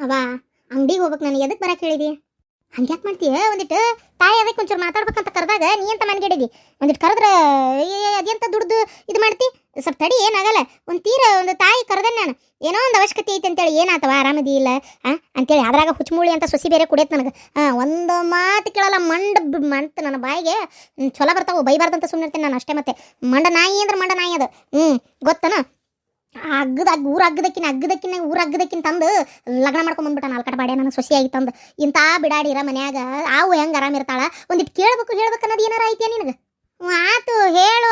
ಅವ ಅಂಗಡಿಗೆ ಹೋಗ್ಬೇಕು ನನಗೆ ಎದಕ್ಕೆ ಬರಕ್ಕೆ ಹೇಳಿದಿ ಹಂಗ್ಯಾಕೆ ಮಾಡ್ತೀಯ ಒಂದಿಟ್ಟು ತಾಯಿ ಅದಕ್ಕೆ ಒಂಚೂರು ಮಾತಾಡ್ಬೇಕಂತ ಕರೆದಾಗ ನೀ ಅಂತ ಮನ್ಗೆಡಿದಿ ಒಂದಿಟ್ಟು ಕರೆದ್ರೆ ಅದೆಂತ ದುಡ್ದು ಇದು ಮಾಡ್ತಿ ಸ್ವಲ್ಪ ತಡಿ ಏನಾಗಲ್ಲ ಒಂದು ತಾಯಿ ಕರೆದ ನಾನು ಏನೋ ಒಂದು ಅವಶ್ಯಕತೆ ಐತೆ ಅಂತೇಳಿ ಏನಾತವ ಆರಾಮದಿ ಇಲ್ಲ ಅಂತೇಳಿ ಅದ್ರಾಗ ಹುಚ್ಚಮೂಳಿ ಅಂತ ಸೊಸಿ ಬೇರೆ ಕುಡಿಯತ್ ನನಗೆ ಒಂದು ಮಾತು ಕೇಳಲ್ಲ ಮಂಟ ನನ್ನ ಬಾಯಿಗೆ ಚೊಲೋ ಬರ್ತಾವೆ ಬೈಬಾರ್ದಂತ ಸುಮ್ಮನಿರ್ತೀನಿ ನಾನು ಅಷ್ಟೇ ಮತ್ತೆ ಮಂಡ ನಾಯಿ ಅಂದ್ರೆ ಮಂಡ ನಾಯಿ ಅದು ಗೊತ್ತನ ಊರ ಅಗ್ಗದಕ್ಕಿನ ತಂದು ಲಗ್ನ ಮಾಡ್ಕೊಂಬಂದ್ಬಿಟ್ಟ ನಾಲ್ಕಟ ಬಾಡಿ ನನಗೆ ಸೊಸಿಯಾಗಿ ತಂದು ಇಂಥ ಬಿಡಾಡಿರ ಮನ್ಯಾಗ ಆವು ಹೆಂಗೆ ಆರಾಮಿರ್ತಾಳ ಒಂದಿಟ್ಟು ಹೇಳ್ಬೇಕು ಅನ್ನೋದು ಏನಾರ ಐತಿಯ ನಿನಗೆ ಆತು ಹೇಳು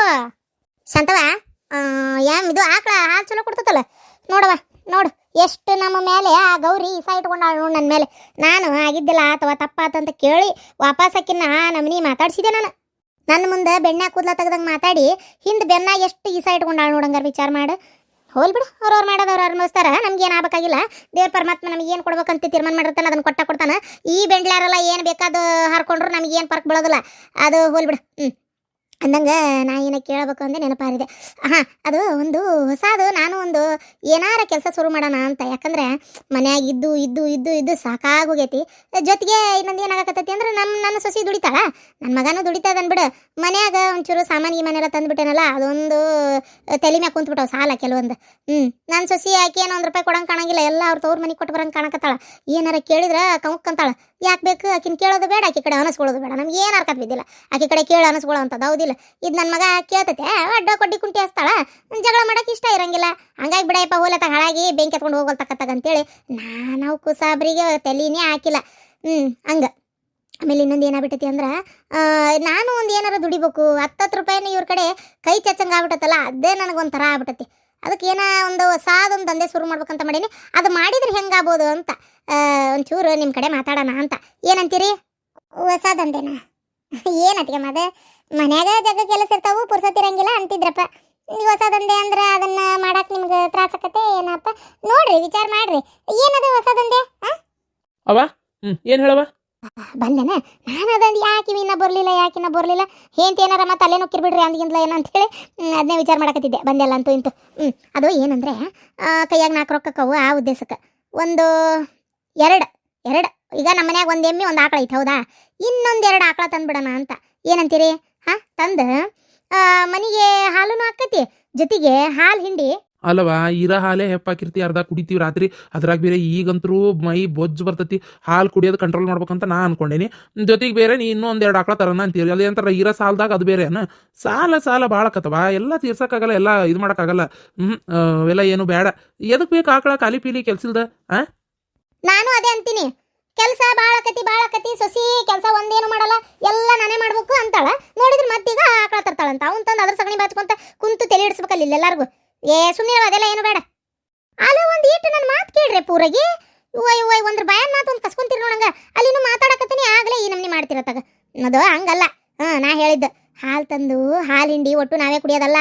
ಶಾಂತವ ಇದು ಆಕಳ ಹಾಲು ಚಲೋ ಕೊಡ್ತತಲ್ಲ ನೋಡವ ನೋಡು ಎಷ್ಟು ನಮ್ಮ ಮೇಲೆ ಆ ಗೌರಿ ಇಸ ಇಟ್ಕೊಂಡಾಳ ನೋಡು ನನ್ನ ಮೇಲೆ ನಾನು ಆಗಿದ್ದಿಲ್ಲ ಆತವ ತಪ್ಪಾತಂತ ಕೇಳಿ ವಾಪಸ್ಸಕ್ಕಿನ್ನ ನಮ್ಮನಿ ಮಾತಾಡ್ಸಿದೆ ನಾನು ನನ್ನ ಮುಂದೆ ಬೆಣ್ಣೆ ಕೂದಲ ತೆಗ್ದಂಗೆ ಮಾತಾಡಿ ಹಿಂದೆ ಬೆನ್ನಾಗ ಎಷ್ಟು ಇಸ ಇಟ್ಕೊಂಡಾಳ ನೋಡಂಗಾರ ವಿಚಾರ ಮಾಡು ಹೋಲ್ ಬಿಡು ಅವ್ರವ್ರು ಮಾಡೋದು ಅವ್ರು ಅನುಭವಿಸ್ತಾರ ನಮ್ಗೆ ಏನು ಆಗ್ಬೇಕಾಗಿಲ್ಲ ದೇವ್ರ ಪರಮಾತ್ಮ ನಮಗೆ ಏನು ಕೊಡ್ಬೇಕಂತ ತೀರ್ಮಾನ ಮಾಡಿರ್ತಾನೆ ಅದನ್ನು ಕೊಡ್ತಾನೆ ಈ ಬೆಂಡ್ಲಾರೆಲ್ಲ ಏನು ಬೇಕಾದ ಹರ್ಕೊಂಡ್ರು ನಮಗೆ ಏನು ಪರ್ಕ್ ಬೀಳೋದಿಲ್ಲ ಅದು ಹೋಲ್ ಬಿಡು ಅಂದಂಗೆ ನಾ ಏನೋ ಕೇಳಬೇಕು ಅಂದೆ ನೆನಪಾರಿದೆ ಅದು ಒಂದು ಹೊಸದು ನಾನು ಒಂದು ಏನಾರ ಕೆಲಸ ಶುರು ಮಾಡೋಣ ಅಂತ ಯಾಕಂದ್ರೆ ಮನ್ಯಾಗ ಇದ್ದು ಸಾಕಾಗೋಗೈತಿ ಜೊತೆಗೆ ಇನ್ನೊಂದು ಏನಾಗಕತ್ತೈತಿ ಅಂದ್ರೆ ನನ್ನ ಸೊಸಿ ದುಡಿತಾಳ ನನ್ನ ಮಗನೂ ದುಡಿತದ ಅನ್ಬಿಡು ಮನ್ಯಾಗ ಒಂಚೂರು ಸಾಮಾನಿಗೆ ಮನೆಯೆಲ್ಲ ತಂದುಬಿಟ್ಟೇನಲ್ಲ ಅದೊಂದು ತಲೆ ಮ್ಯಾಗ ಕುಂತ್ಬಿಟ್ಟವು ಸಾಲ ಕೆಲವೊಂದು ನನ್ನ ಸೊಸಿ ಆಕೆ ಏನೋ 1 ರೂಪಾಯಿ ಕೊಡಂಗೆ ಕಾಣಂಗಿಲ್ಲ ಎಲ್ಲ ಅವ್ರ ತವ್ರ ಮನೆಗೆ ಕೊಟ್ಟು ಬರಂಗೆ ಕಾಣಕತ್ತಾಳ ಏನಾರ ಕೇಳಿದ್ರೆ ಕಮಕ್ಕಂತಾಳ ಯಾಕೆ ಬೇಕು ಆಕಿನ ಕೇಳೋದು ಬೇಡ ಆಕೆ ಕಡೆ ಅನಿಸ್ಕೊಳ್ಳೋದು ಬೇಡ ನಮ್ಗೆ ಏನು ಅರ್ಕತ್ ಬಿದ್ದಿಲ್ಲ ಆಕೆ ಕಡೆ ಕೇಳಿ ಅನಿಸ್ಕೊಳ್ಳೋ ಅಂತದ್ದು ಹೌದಿಲ್ಲ ಇದು ನನ್ನ ಮಗ ಕೇಳ್ತೈತೆ ಅಡ್ಡ ಕೊಡ್ಡಿ ಕುಂಟಿ ಹಸ್ತಾಳ ಜಗಳ ಮಾಡೋಕೆ ಇಷ್ಟ ಇರಂಗಿಲ್ಲ ಹಂಗಾಗಿ ಬಿಡಯಪ್ಪ ಹೋಲತ್ತ ಹಾಳಾಗಿ ಬೆಂಕಿ ಎತ್ಕೊಂಡು ಹೋಗಲ್ತಕ್ಕಂತೇಳಿ ನಾವು ಕುಸಾಬ್ರಿಗೆ ತಲೆನೇ ಹಾಕಿಲ್ಲ ಹಂಗೆ ಆಮೇಲೆ ಇನ್ನೊಂದು ಏನಾಗ್ಬಿಟ್ಟೈತಿ ಅಂದ್ರೆ ನಾನು ಒಂದು ಏನಾರ ದುಡಿಬೇಕು 10 ರೂಪಾಯಿನ ಇವ್ರ ಕಡೆ ಕೈ ಚಚ್ಚಂಗೆ ಆಗ್ಬಿಟ್ಟತ್ತಲ್ಲ ಅದೇ ನನಗೊಂಥರ ಆಗ್ಬಿಟ್ಟೈತಿ ಅದಕ್ಕೆ ಏನೋ ಒಂದು ಹೊಸದೊಂದು ದಂಧೆ ಶುರು ಮಾಡ್ಬೇಕಂತ ಮಾಡೀನಿ ಅದು ಮಾಡಿದ್ರೆ ಹೆಂಗಾಗ್ಬೋದು ಅಂತ ಒಂಚೂರು ನಿಮ್ಮ ಕಡೆ ಮಾತಾಡೋಣ ಅಂತ ಏನಂತೀರಿ ಹೊಸ ದಂಧೆನಾ ಏನತ್ತಿಗೆ ಮದ ಮನ್ಯಾಗ ಜಗ ಕೆಲಸ ಇರ್ತಾವು ಪುರ್ಸತ್ತಿರಂಗಿಲ್ಲ ಅಂತಿದ್ರಪ್ಪ ಈಗ ಹೊಸ ದಂಧೆ ಅಂದ್ರೆ ಅದನ್ನ ಮಾಡಕ್ಕೆ ನಿಮ್ಗೆ ತ್ರಾಸಕತೆ ಏನಪ್ಪ ನೋಡ್ರಿ ವಿಚಾರ ಮಾಡ್ರಿ ಏನದು ಹೊಸ ದಂಧೆ ಅವ ಏನು ಹೇಳವ ಬಂದೇನೆ ನಾನು ಅದಂದು ಯಾಕಿನ್ನ ಬರಲಿಲ್ಲ ಏಂತ ಏನಾರ ಮತ್ತೆ ಅಲ್ಲೇ ನುಕ್ಕಿರ್ಬಿಡ್ರಿ ಅಂದ್ಗಿಂದ್ಲ ಏನಂತೇಳಿ ಅದನ್ನೇ ವಿಚಾರ ಮಾಡಕತ್ತಿದ್ದೆ ಬಂದೆಲ್ಲ ಅಂತೂ ಇಂತು ಅದು ಏನಂದರೆ ಕೈಯಾಗ 4 ರೊಕ್ಕಕ್ಕವು ಆ ಉದ್ದೇಶಕ್ಕೆ ಒಂದು ಎರಡು ಈಗ ನಮ್ಮ ಮನ್ಯಾಗ 1 ಎಮ್ಮೆ 1 ಆಕಳ ಐತೆ ಹೌದಾ ಇನ್ನೊಂದು 2 ಆಕಳ ತಂದ್ಬಿಡೋಣ ಅಂತ ಏನಂತೀರಿ ತಂದು ಮನೆಗೆ ಹಾಲು ಹಾಕತಿ ಜೊತೆಗೆ ಹಾಲು ಹಿಂಡಿ ಅಲ್ಲವಾ ಇರ ಹಾಲೇ ಹೆಪ್ಪಾಕಿರ್ತಿ ಅರ್ಧ ಕುಡಿತೀವಿ ರಾತ್ರಿ ಅದ್ರಾಗ ಬೇರೆ ಈಗಂತರೂ ಮೈ ಬೊಜ್ಜು ಬರ್ತೈತಿ ಹಾಲು ಕುಡಿಯೋದು ಕಂಟ್ರೋಲ್ ಮಾಡ್ಬೇಕಂತ ನಾ ಅನ್ಕೊಂಡೇನಿ ಜೊತೆಗೆ ಬೇರೆ ನೀ ಇನ್ನೂ 1-2 ಆಕಳ ತರೋಣ ಅಂತೀರಿ ಅದೇ ಅಂತಾರ ಇರೋ ಸಾಲದಾಗ ಅದು ಬೇರೆ ಸಾಲ ಭಾಳ ಆಕತ್ತವ ಎಲ್ಲ ತೀರ್ಸಕ್ಕಾಗಲ್ಲ ಎಲ್ಲ ಇದು ಮಾಡೋಕ್ಕಾಗಲ್ಲ ಅವೆಲ್ಲ ಏನು ಬೇಡ ಎದಕ್ಕೆ ಬೇಕು ಆಕಳ ಖಾಲಿ ಪೀಲಿ ಕೆಲ್ಸಿಲ್ದ ನಾನು ಅದೇ ಅಂತೀನಿ ಕೆಲಸ ಬಾಳಕತಿ ಸೊಸಿ ಕೆಲಸ ಒಂದೇನು ಮಾಡಲ್ಲ ಎಲ್ಲ ನಾನೇ ಮಾಡ್ಬೇಕು ಅಂತಾಳ ನೋಡಿದ್ರೆ ಮತ್ತೀಗ ಆಕಳ ತರ್ತಾಳಂತ ಅವ್ನು ತಂದು ಅದ್ರ ಸಗಣಿ ಬಾಚ್ಕೊಂತ ಕುಂತು ತಲೆ ಇಡಿಸ್ಬೇಕಲ್ಲ ಇಲ್ಲೆಲ್ಲರಿಗೂ ಸುಮ್ಮನೆ ಅದೆಲ್ಲ ಏನು ಬೇಡ ಅಲ್ಲ ಒಂದು ಈಟು ನನ್ನ ಮಾತು ಕೇಳ್ರಿ ಪೂರಗಿ ಒಂದ್ರ ಭಯನ್ ಮಾತು ಒಂದು ಕಸ್ಕೊಂತೀರಿ ನೋಡಂಗ ಅಲ್ಲಿನೂ ಮಾತಾಡಕತ್ತೀನಿ ಆಗಲೇ ಈ ನಮ್ನಿ ಮಾಡ್ತಿರತ್ತಾಗ ಅದು ಹಂಗಲ್ಲ ನಾ ಹೇಳಿದ್ದ ಹಾಲು ತಂದು ಹಾಲು ಹಿಂಡಿ ಒಟ್ಟು ನಾವೇ ಕುಡಿಯೋದಲ್ಲ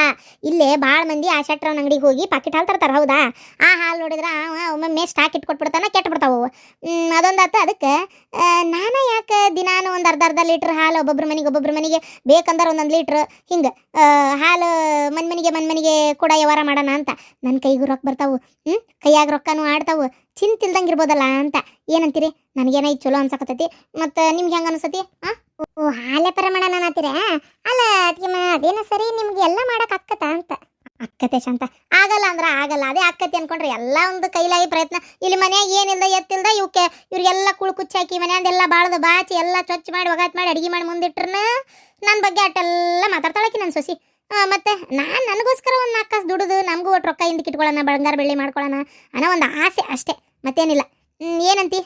ಇಲ್ಲೇ ಭಾಳ ಮಂದಿ ಆ ಶೆಟ್ರವನ ಅಂಗಡಿಗೆ ಹೋಗಿ ಪಾಕೆಟ್ ಹಾಲು ತರ್ತಾರೆ ಹೌದಾ ಆ ಹಾಲು ನೋಡಿದ್ರೆ ಒಮ್ಮೊಮ್ಮೆ ಸ್ಟಾಕ್ ಇಟ್ಕೊಟ್ಬಿಡ್ತಾನೆ ಕೆಟ್ಟು ಬಿಡ್ತಾವು ಅದೊಂದಾತ ಅದಕ್ಕೆ ನಾನು ಯಾಕೆ ದಿನಾನು ಒಂದು ಅರ್ಧ ಲೀಟ್ರ್ ಹಾಲು ಒಬ್ಬೊಬ್ರ ಮನೆಗೆ ಬೇಕಂದ್ರೆ 1 ಲೀಟ್ರ್ ಹಿಂಗೆ ಹಾಲು ಮನೆಗೆ ಕೂಡ ವ್ಯವಹಾರ ಮಾಡೋಣ ಅಂತ ನನ್ನ ಕೈಗೂ ರೊಕ್ಕ ಬರ್ತಾವು ಕೈಯಾಗ ರೊಕ್ಕನೂ ಆಡ್ತಾವು ಚಿಂತಿಲ್ದಂಗೆ ಇರ್ಬೋದಲ್ಲ ಅಂತ ಏನಂತೀರಿ ನನಗೇನೋ ಇದು ಚಲೋ ಅನ್ಸಕತ್ತೈತಿ ಮತ್ತು ನಿಮ್ಗೆ ಹೆಂಗೆ ಅನಿಸ್ತತಿ ಹಾಲೆ ಪ್ರಮಾಣ ಅನ್ನತ್ತೀರ ಅಲ್ಲ ಅದೇನೋ ಸರಿ ನಿಮ್ಗೆ ಎಲ್ಲ ಮಾಡಕ್ ಅಕ್ಕತ ಅಂತ ಅಕ್ಕತೆ ಶಾಂತ ಆಗಲ್ಲ ಅಂದ್ರೆ ಆಗಲ್ಲ ಅದೇ ಅಕ್ಕತಿ ಅನ್ಕೊಂಡ್ರೆ ಎಲ್ಲ ಒಂದು ಕೈಲಾಗಿ ಪ್ರಯತ್ನ ಇಲ್ಲಿ ಮನ್ಯಾಗ ಏನಿಲ್ದ ಎತ್ತಿಲ್ದ ಇವ್ರಿಗೆಲ್ಲ ಕುಚ್ಚಿ ಮನೆಯಂದೆಲ್ಲ ಬಾಳ್ದು ಬಾಚಿ ಎಲ್ಲ ಚೊಚ್ಚ ಮಾಡಿ ಒಗಾತ್ ಮಾಡಿ ಅಡಿಗೆ ಮಾಡಿ ಮುಂದಿಟ್ರನ ನನ್ನ ಬಗ್ಗೆ ಅಟ್ಟೆಲ್ಲ ಮಾತಾಡ್ತಾಳಕಿ ನನ್ನ ಸೊಸಿ ಮತ್ತೆ ನನಗೋಸ್ಕರ ಒಂದು 4 ಕಾಸು ದುಡಿದು ನಮಗೂ ಒಟ್ಟು ರೊಕ್ಕ ಹಿಂದಕ್ಕೆ ಇಟ್ಕೊಳ್ಳೋಣ ಬಂಗಾರ ಬೆಳ್ಳಿ ಮಾಡ್ಕೊಳ್ಳೋಣ ಅನ್ನೋ ಒಂದು ಆಸೆ ಅಷ್ಟೇ ಮತ್ತೇನಿಲ್ಲ ಏನಂತಿ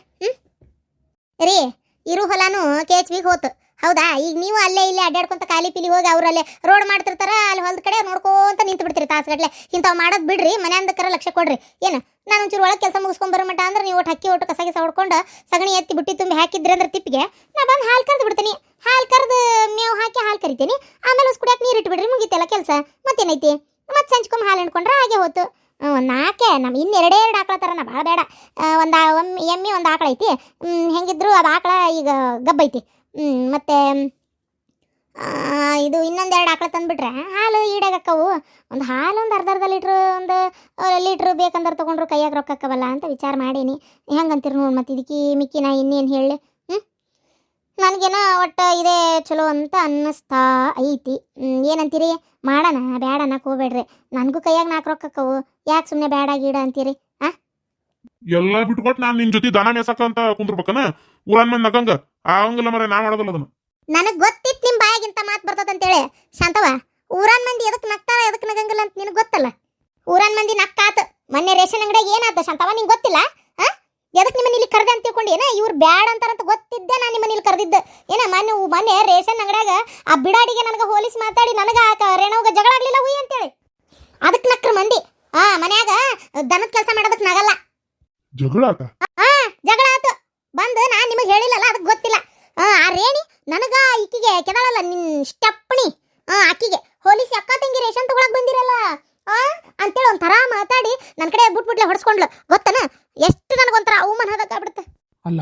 ರೀ ಇರು ಹೊಲಾನು KHBಗೆ ಹೋತು ಹೌದಾ ಈಗ ನೀವು ಅಲ್ಲೇ ಇಲ್ಲೇ ಅಡ್ಡಾಡ್ಕೊಂತ ಖಾಲಿ ಪಿಲಿ ಹೋಗಿ ಅವರಲ್ಲೇ ರೋಡ್ ಮಾಡ್ತಿರ್ತಾರ ಅಲ್ಲಿ ಹೊಲದ ಕಡೆ ನೋಡ್ಕೊಂತ ನಿಂತು ಬಿಡ್ತೀರಿ ತಾಸುಗಟ್ಲೆ ಇಂಥವು ಮಾಡೋದು ಬಿಡ್ರಿ ಮನೆಯಂದಕ್ಕರ ಲಕ್ಷ್ಯ ಕೊಡ್ರಿ ಏನು ನಾನು ಒಂಚೂರು ಒಳಗೆ ಕೆಲಸ ಮುಗಿಸ್ಕೊಂಡ್ ಮಟ್ಟ ಅಂದ್ರೆ ನೀವು ಒಟ್ಟು ಒಟ್ಟು ಕಸ ಹೊಡ್ಕೊಂಡು ಸಗಣಿ ಎತ್ತಿ ಬುಟ್ಟಿ ತುಂಬಿ ಹಾಕಿದ್ರಿ ಅಂದ್ರೆ ತಿಪ್ಪಿಗೆ ನಾ ಬಂದು ಹಾಲು ಕರೆದು ಬಿಡ್ತೀನಿ ಹಾಲು ಕರೆದು ಮೇವು ಹಾಕಿ ಹಾಲು ಕರಿತೀನಿ ಆಮೇಲೆ ಕುಡಿಯೋಕೆ ನೀರು ಇಟ್ಬಿಡ್ರಿ ಮುಗಿತೆಲ್ಲ ಕೆಲಸ ಮತ್ತೇನೈತಿ ಮತ್ತೆ ಸಂಚ್ಕೊಂಡ್ ಹಾಲು ಹಿಂಡ್ಕೊಂಡ್ರೆ ಹಾಗೆ ಹೋತು ನಾಕೆ ನಮ್ಮ ಇನ್ನು 2 ಆಕಳ ಥರನ ಭಾಳ ಬೇಡ ಒಂದು ಎಮ್ಮೆ 1 ಆಕಳ ಐತಿ ಹೆಂಗಿದ್ರು ಅದು ಆಕಳ ಈಗ ಗಬ್ಬೈತಿ ಮತ್ತು ಇದು ಇನ್ನೊಂದು 2 ಆಕಳ ತಂದುಬಿಟ್ರೆ ಹಾಲು ಈಡಾಗಕ್ಕವು. ಒಂದು ಹಾಲು ಒಂದು ಅರ್ಧ ಲೀಟ್ರ್ ಒಂದು ಲೀಟ್ರ್ ಬೇಕಂದ್ರೆ ತೊಗೊಂಡ್ರು ಕೈಯಾಗ ರೊಕ್ಕ ಅಕ್ಕವಲ್ಲ ಅಂತ ವಿಚಾರ ಮಾಡೀನಿ. ಹೆಂಗಂತೀರಿ ನೋಡಿ, ಮತ್ತು ಇದಕ್ಕೆ ಮಿಕ್ಕಿ ನಾ ಇನ್ನೇನು ಹೇಳಿ. ನನಗೇನೋ ಒಟ್ಟು ಇದೇ ಚಲೋ ಅಂತ ಅನ್ನಿಸ್ತಾ ಐತಿ. ಏನಂತೀರಿ? ಮಾಡೋಣ ಬೇಡ ಅನ್ನಕ್ಕೆ ಹೋಗ್ಬೇಡ್ರಿ. ನನಗೂ ಕೈಯಾಗ 4 ರೊಕ್ಕ ಅಕ್ಕವು, ಯಾಕೆ ಸುಮ್ಮನೆ ಬೇಡ ಗೀಡ ಅಂತೀರಿ? ಎಲ್ಲ ಬಿಟ್ಕೊಟ್ಟು ನಾನು ನಿನ್ ಜೊತೆ ದನ ಮೇಸಕ ಅಂತ ಕುಂದ್ರಬೇಕನ? ಊರನ್ ಮಂದಿ ನಗಂಗ ಆಗಂಗಿಲ್ಲ ಮರ, ನಾ ಮಾಡೋದಲ್ಲ ಅದನ್ನ. ನನಗೆ ಗೊತ್ತಿತ್ತು ನಿಮ್ಮ ಬಾಯಾಗಿಂತ ಮಾತು ಬರ್ತದಂತೇಳಿ. ಶಾಂತವ, ಊರನ್ ಮಂದಿ ಎದಕ್ಕೆ ನಗ್ತಾವ ಎದಕ್ಕೆ ನಗಂಗಿಲ್ಲ ಅಂತ ನಿನಗೆ ಗೊತ್ತಲ್ಲ. ಊರನ್ ಮಂದಿ ನಕ್ಕಾತು. ಮೊನ್ನೆ ರೇಷನ್ ಅಂಗಡಿಯಾಗ ಏನಾಯ್ತು ಶಾಂತವ, ನಿಂಗೆ ಗೊತ್ತಿಲ್ಲ? ಎದಕ್ಕೆ ನಿಮ್ಮನ್ನ ಇಲ್ಲಿ ಕರೆದೆ ಅಂತ ತಿಳ್ಕೊಂಡು ಏನ? ಇವ್ರು ಬ್ಯಾಡ ಅಂತಾರಂತ ಗೊತ್ತಿದ್ದೆ ನಾನು ನಿಮ್ಮನ್ನ ಇಲ್ಲಿ ಕರೆದಿದ್ದೆ. ಏನ ಮೊನ್ನೆ ರೇಷನ್ ಅಂಗಡಿಯಾಗ ಆ ಬಿಡಾಡಿಗೆ ನನಗೆ ಹೋಲಿಸಿ ಮಾತಾಡಿ ನನಗೆ ರೇಣವ್ಗ ಜಗಳ ಆಗ್ಲಿಲ್ಲ ಹುಯಿ ಅಂತೇಳಿ ಅದಕ್ಕೆ ನಕ್ರ ಮಂದಿ. ಮನ್ಯಾಗ ದನದ ಕೆಲಸ ಮಾಡೋದಕ್ಕೆ ನಗಲ್ಲ. ಜಗಳ ಆತ? ಜಗಳ ಆತು. ಬಂದು ನಾನು ನಿಮಗೆ ಹೇಳಿಲ್ಲಲ್ಲ, ಅದಕ್ಕೆ ಗೊತ್ತಿಲ್ಲ. ಆ ರೇಣಿ ನನಗ ಈಕಿಗೆ ಕೆದಳಲ್ಲ ನಿನ್ ಸ್ಟೆಪ್ನಿ, ಆಕಿಗೆ ಹೋಲಿಸಿ ಅಕ್ಕ ತಂಗಿ ರೇಷನ್ ತಗೊಳಕ್ ಬಂದಿರಲ್ಲ ಅಂತೇಳಿ ಒಂಥರ ಮಾತಾಡಿ ನನ್ನ ಕಡೆ ಬಿಟ್ಬಿಟ್ಲೆ ಹೊಡ್ಸ್ಕೊಂಡ್ಲು. ಗೊತ್ತನ? ಎಷ್ಟು ನನಗೊಂಥರ ಅವಮಾನ ಆದಕ್ಕಾಗ್ಬಿಡುತ್ತೆ. ಅಲ್ಲ,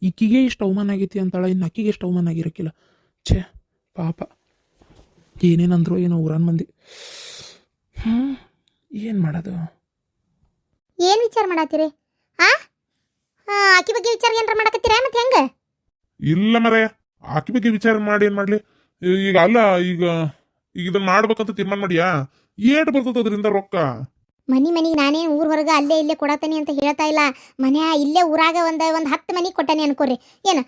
ಈಕಿಗೆ ಇಷ್ಟು ಅವಮಾನ ಆಗೈತಿ ಅಂತಾಳ, ಇನ್ನು ಅಕ್ಕಿಗೆ ಎಷ್ಟು ಅವಮಾನ ಆಗಿರಕ್ಕಿಲ್ಲ. ಛೇ ಪಾಪ, ಏನೇನಂದ್ರು ಏನೋ ಊರನ್ ಮಂದಿ. ಏನು ಮಾಡೋದು? ಏನು ವಿಚಾರ ಮಾಡತ್ತೀರಿ? ಆಕಿ ಬಗ್ಗೆ ವಿಚಾರ ಏನಾರ ಮಾಡಕತ್ತೀರ ಮತ್ತೆ ಹೆಂಗ? ಇಲ್ಲ ಮರ, ಆಕಿ ಬಗ್ಗೆ ವಿಚಾರ ಮಾಡಿ ಏನ್ ಮಾಡ್ಲಿ ಈಗ? ಅಲ್ಲ, ಈಗ ಇದನ್ನ ಮಾಡ್ಬೇಕಂತ ತೀರ್ಮಾನ ಮಾಡಿಯಾ? ಏಟ್ ಬರ್ತದ ಅದರಿಂದ ರೊಕ್ಕ? ಮನಿಗೆ ನಾನೇನು ಊರ್ ಹೊರಗೆ ಅಲ್ಲೇ ಇಲ್ಲೇ ಕೊಡತಾನೆ ಅಂತ ಹೇಳ್ತಾ ಇಲ್ಲ. ಮನ್ಯಾ ಇಲ್ಲೇ ಊರಾಗ ಒಂದು 10 ಮನಿಗೆ ಕೊಟ್ಟಾನೆ ಅನ್ಕೋರಿ. ಏನು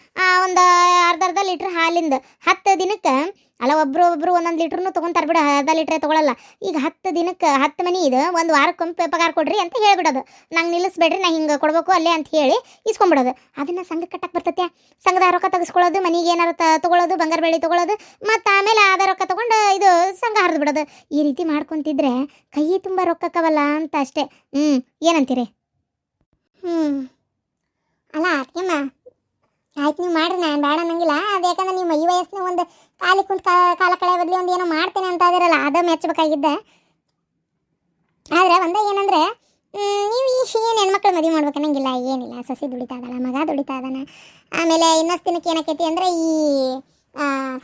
ಒಂದು ಅರ್ಧ ಲೀಟ್ರ್ ಹಾಲಿಂದ 10 ದಿನಕ್ಕೆ ಅಲ್ಲ, ಒಬ್ರು ಒಂದೊಂದು ಲೀಟ್ರ್ನು ತೊಗೊಂತಾರೆ ಬಿಡು, ಅರ್ಧ ಲೀಟ್ರೇ ತೊಗೊಳಲ್ಲ. ಈಗ 10 ದಿನಕ್ಕೆ 10 ಮನಿ ಇದು, ಒಂದು ವಾರಕ್ಕೊಮ್ಮೆ ಪಗಾರ ಕೊಡ್ರಿ ಅಂತ ಹೇಳ್ಬಿಡೋದು. ನಂಗೆ ನಿಲ್ಲಿಸ್ಬೇಡ್ರಿ, ನಾ ಹಿಂಗೆ ಕೊಡ್ಬೇಕು ಅಲ್ಲೇ ಅಂತ ಹೇಳಿ ಇಸ್ಕೊಂಡ್ಬಿಡೋದು. ಅದನ್ನು ಸಂಘ ಕಟ್ಟಕ್ಕೆ ಬರ್ತೈತೆ. ಸಂಘದ ರೊಕ್ಕ ತೆಗೆಸ್ಕೊಳ್ಳೋದು, ಮನೆಗೆ ಏನಾರು ತೊಗೊಳೋದು, ಬಂಗಾರ ಬೆಳ್ಳಿ ತೊಗೊಳೋದು, ಮತ್ತು ಆಮೇಲೆ ಆದ ರೊಕ್ಕ ತೊಗೊಂಡು ಇದು ಸಂಘ ಹರಿದು ಬಿಡೋದು. ಈ ರೀತಿ ಮಾಡ್ಕೊತಿದ್ರೆ ಕೈ ತುಂಬ ರೊಕ್ಕಕ್ಕವಲ್ಲ ಅಂತ ಅಷ್ಟೇ. ಏನಂತೀರಿ? ಅಲ್ಲ ಅತ್ಯಮ್ಮ, ಆಯ್ತು ನೀವು ಮಾಡ್ರಿ, ನಾನು ಬೇಡ ಅನ್ನಂಗಿಲ್ಲ. ಅದು ಯಾಕಂದ್ರೆ ನೀವು ಈ ವಯಸ್ಸಿನ ಒಂದು ಕಾಲಿ ಕುಂತ ಕಾಲ ಕಳೆಯ ಬದಲಿ ಒಂದು ಏನೋ ಮಾಡ್ತೇನೆ ಅಂತ ಅದಿರಲ್ಲ, ಅದು ಮೆಚ್ಚಬೇಕಾಗಿದ್ದೆ. ಆದರೆ ಒಂದೇ ಏನಂದರೆ, ನೀವು ಈ ಏನು ಹೆಣ್ಮಕ್ಳು ಮದುವೆ ಮಾಡ್ಬೇಕು ಅನ್ನಂಗಿಲ್ಲ, ಏನಿಲ್ಲ. ಸೊಸೆ ದುಡಿತಾ ಇದ್ದಾಳ, ಮಗ ದುಡಿತಾ ಇದ್ದಾನೆ. ಆಮೇಲೆ ಇನ್ನೊಂದು ದಿನಕ್ಕೆ ಏನಾಕೈತಿ ಅಂದರೆ, ಈ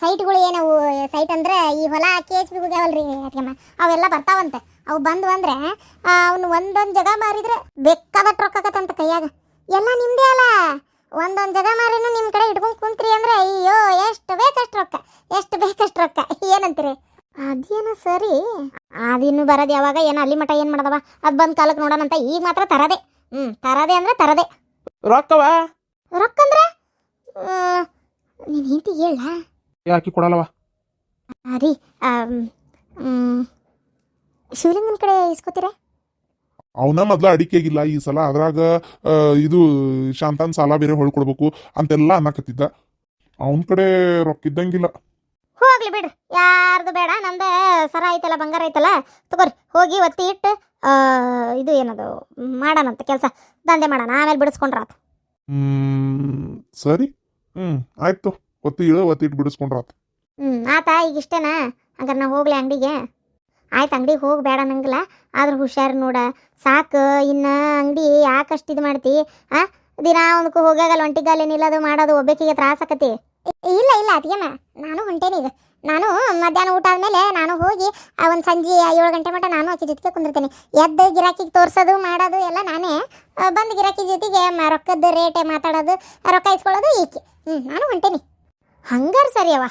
ಸೈಟ್ಗಳು ಏನವು ಸೈಟ್ ಅಂದರೆ ಈ ಹೊಲ KHB ಹೋಗ್ಯಾವಲ್ರಿ ಅತ್ಯಮ್ಮ, ಅವೆಲ್ಲ ಬರ್ತಾವಂತೆ. ಅವು ಬಂದು ಅಂದರೆ ಅವನು ಒಂದೊಂದು ಜಾಗ ಮಾರಿದ್ರೆ ಬೇಕಾದಟ್ಟು ರೊಕ್ಕಾಗತ್ತಂತ ಕೈಯಾಗ. ಎಲ್ಲ ನಿಮ್ಮದೇ ಅಲ್ಲ, ಒಂದೊಂದು ಜಾಗ ಮಾರಿನೂ ನಿಮ್ಮ ಕಡೆ ಇಟ್ಕೊಂಡು ಕುಂತ್ರಿ ಅಂದರೆ ಅಯ್ಯೋ ಎಷ್ಟು ಬೇಕಷ್ಟು ರೊಕ್ಕ, ಎಷ್ಟು ಬೇಕಷ್ಟು ರೊಕ್ಕ. ಏನಂತೀರಿ? ಅದೇನೋ ಸರಿ, ಅದಿನ್ನು ಬರೋದು ಯಾವಾಗ? ಏನೋ ಅಲ್ಲಿ ಮಠ ಏನು ಮಾಡೋದವ, ಅದು ಬಂದು ಕಾಲಕ್ಕೆ ನೋಡೋಣಂತ. ಈಗ ಮಾತ್ರ ತರದೆ. ತರದೆ ಅಂದರೆ ತರದೆ. ರೊಕ್ಕವ? ರೊಕ್ಕಂದ್ರೆ ನೀನು ಹಿಂತಿ ಹೇಳ ಯಾಕೆ ಕೊಡಲ್ಲವ? ರೀ, ಶಿವಲಿಂಗನ ಕಡೆ ಇಸ್ಕೋತೀರ? ಅವನ ಮೊದ್ಲ ಅಡಿಕೆಗಿಲ್ಲ ಈ ಸಲ, ಅದ್ರಾಗ ಇದು ಶಾಂತನ್ ಸಾಲ ಬೇರೆ ಹೊಳ್ಕೊಡ್ಬೇಕು ಅಂತೆಲ್ಲ ಅನ್ನಕತ್ತಿದ್ದ. ಅವನ ಕಡೆ ರೊಕ್ಕ ಇದ್ದಂಗಿಲ್ಲ. ಹೋಗ್ಲಿ ಬಿಡ್ರಿ, ಯಾರ್ದು ಬೇಡ. ನಂದ ಸರ ಐತಲ್ಲ, ಬಂಗಾರ ಐತಲ್ಲ, ತಗೋರಿ. ಹೋಗಿ ಒತ್ತಿ ಇಟ್ಟು ಇದು ಏನದು ಮಾಡೋಣಂತ, ಕೆಲಸ ದಂಧೆ ಮಾಡೋಣ, ಆಮೇಲೆ ಬಿಡಿಸ್ಕೊಂಡ್ರಾತ. ಸರಿ, ಆಯ್ತು. ಒತ್ತಿಟ್ಟು ಬಿಡಿಸ್ಕೊಂಡ್ರಾತ. ಆತ ಈಗ ಇಷ್ಟೇನಾ? ಹಂಗಾರೆ ನಾ ಹೋಗ್ಲಿ ಅಂಗಡಿಗೆ? ಆಯ್ತು, ಅಂಗಡಿಗೆ ಹೋಗಿ ಬೇಡ ಅನ್ನಂಗಿಲ್ಲ, ಆದ್ರೆ ಹುಷಾರು ನೋಡ ಸಾಕು. ಇನ್ನು ಅಂಗಡಿ ಯಾಕಷ್ಟು ಇದು ಮಾಡ್ತಿ? ದಿನ ಅವನಕ್ಕೂ ಹೋಗಾಗಲ್ಲ, ಒಂಟಿಗಾಲ ನಿಲ್ಲೋದು ಮಾಡೋದು, ಒಬ್ಬಾಕಿಗೆ ತ್ರಾಸಕತಿ. ಇಲ್ಲ ಅತಿಯಮ್ಮ, ನಾನು ಹೊಂಟೇನಿ. ಈಗ ನಾನು ಮಧ್ಯಾಹ್ನ ಊಟ ಆದಮೇಲೆ ನಾನು ಹೋಗಿ ಒಂದು ಸಂಜೆ 7 ಗಂಟೆ ಮಟ್ಟ ನಾನು ಆಕೆ ಜೊತೆಗೆ ಕುಂದಿರ್ತೀನಿ. ಎದ್ದು ಗಿರಾಕಿಗೆ ತೋರಿಸೋದು ಮಾಡೋದು ಎಲ್ಲ ನಾನೇ. ಬಂದು ಗಿರಾಕಿ ಜೊತೆಗೆ ರೊಕ್ಕದ ರೇಟೇ ಮಾತಾಡೋದು, ರೊಕ್ಕ ಇಸ್ಕೊಳ್ಳೋದು ಈಕೆ. ನಾನು ಹೊಂಟೇನಿ. ಹಂಗಾರೆ ಸರಿ ಅವ.